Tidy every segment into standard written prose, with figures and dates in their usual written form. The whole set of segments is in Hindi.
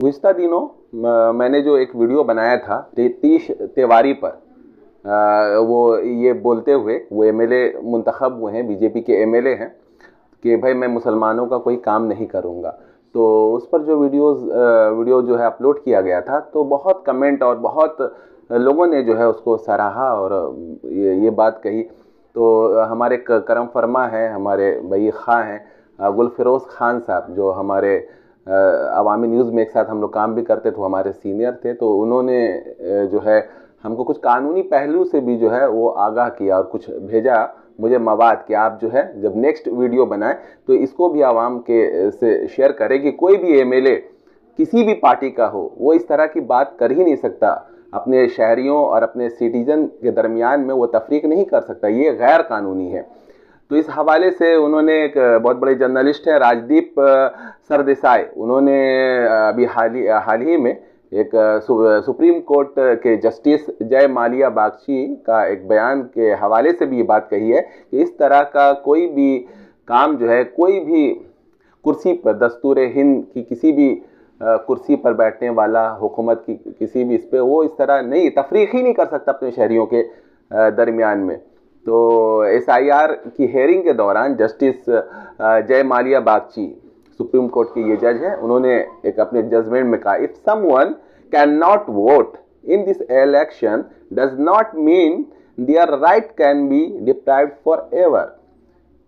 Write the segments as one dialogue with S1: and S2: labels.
S1: गुज़िश्ता दिनों मैंने जो एक वीडियो बनाया था नीतीश तिवारी पर, वो ये बोलते हुए, वो एमएलए मुंतखब हुए हैं, बीजेपी के एमएलए हैं, कि भाई मैं मुसलमानों का कोई काम नहीं करूँगा। तो उस पर जो वीडियो जो है अपलोड किया गया था, तो बहुत कमेंट और बहुत लोगों ने जो है उसको सराहा और ये बात कही। तो हमारे करम फरमा हैं, हमारे भई खां हैं गुलफिरोज़ खान साहब, जो हमारे अवामी न्यूज़ में एक साथ हम लोग काम भी करते थे, हमारे सीनियर थे। तो उन्होंने जो है हमको कुछ कानूनी पहलू से भी जो है वो आगाह किया और कुछ भेजा मुझे मवाद कि आप जो है जब नेक्स्ट वीडियो बनाएं तो इसको भी आवाम के से शेयर करें कि कोई भी एमएलए किसी भी पार्टी का हो, वो इस तरह की बात कर ही नहीं सकता। अपने शहरियों और अपने सिटीजन के दरमियान में वो तफरीक नहीं कर सकता, ये गैर कानूनी है। तो इस हवाले से उन्होंने, एक बहुत बड़े जर्नलिस्ट हैं राजदीप सरदेसाई, उन्होंने अभी हाल ही में एक सुप्रीम कोर्ट के जस्टिस जय मालिया बागची का एक बयान के हवाले से भी ये बात कही है कि इस तरह का कोई भी काम जो है, कोई भी कुर्सी पर, दस्तूर हिंद की किसी भी कुर्सी पर बैठने वाला, हुकूमत की किसी भी इस पर, वो इस तरह नहीं तफरीक ही नहीं कर सकता अपने शहरियों के दरमियान में। तो एसआईआर की हेयरिंग के दौरान जस्टिस जय मालिया बागची, सुप्रीम कोर्ट के ये जज हैं, उन्होंने एक अपने जजमेंट में कहा, if someone can not vote in this election does not mean their right can be deprived for ever.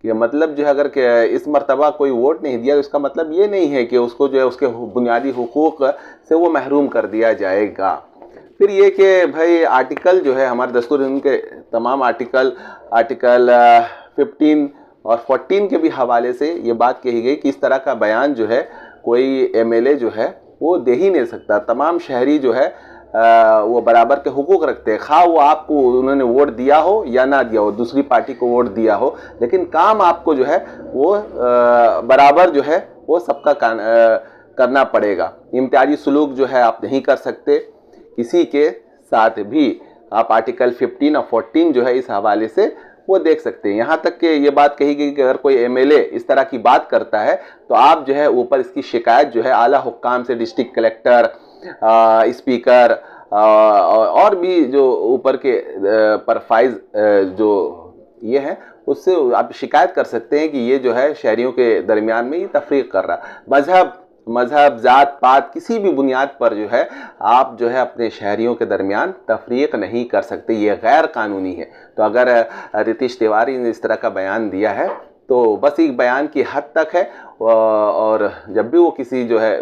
S1: कि मतलब जो है, अगर इस मर्तबा कोई वोट नहीं दिया तो इसका मतलब ये नहीं है कि उसको जो है उसके बुनियादी हुकूक से वो महरूम कर दिया जाएगा। फिर ये कि भाई आर्टिकल जो है हमारे दस्तूर हिंद के तमाम आर्टिकल 15 और 14 के भी हवाले से ये बात कही गई कि इस तरह का बयान जो है कोई एमएलए जो है वो दे ही नहीं सकता। तमाम शहरी जो है वो बराबर के हुकूक रखते हैं, खा वो आपको उन्होंने वोट दिया हो या ना दिया हो, दूसरी पार्टी को वोट दिया हो, लेकिन काम आपको जो है वो बराबर जो है वो सबका करना पड़ेगा। इम्तियाजी सलूक जो है आप नहीं कर सकते किसी के साथ भी। आप आर्टिकल 15 और 14 जो है इस हवाले से वो देख सकते हैं। यहाँ तक कि ये बात कही गई कि अगर कोई एमएलए इस तरह की बात करता है तो आप जो है ऊपर इसकी शिकायत जो है आला हुक्काम से, डिस्ट्रिक्ट कलेक्टर, स्पीकर और भी जो ऊपर के परफाइज जो ये है, उससे आप शिकायत कर सकते हैं कि ये जो है शहरियों के दरमियान में ये तफरीक कर रहा है। मजहब, जात पात, किसी भी बुनियाद पर जो है आप जो है अपने शहरियों के दरमियान तफरीक नहीं कर सकते, ये गैर कानूनी है। तो अगर नीतीश तिवारी ने इस तरह का बयान दिया है तो बस एक बयान की हद तक है, और जब भी वो किसी जो है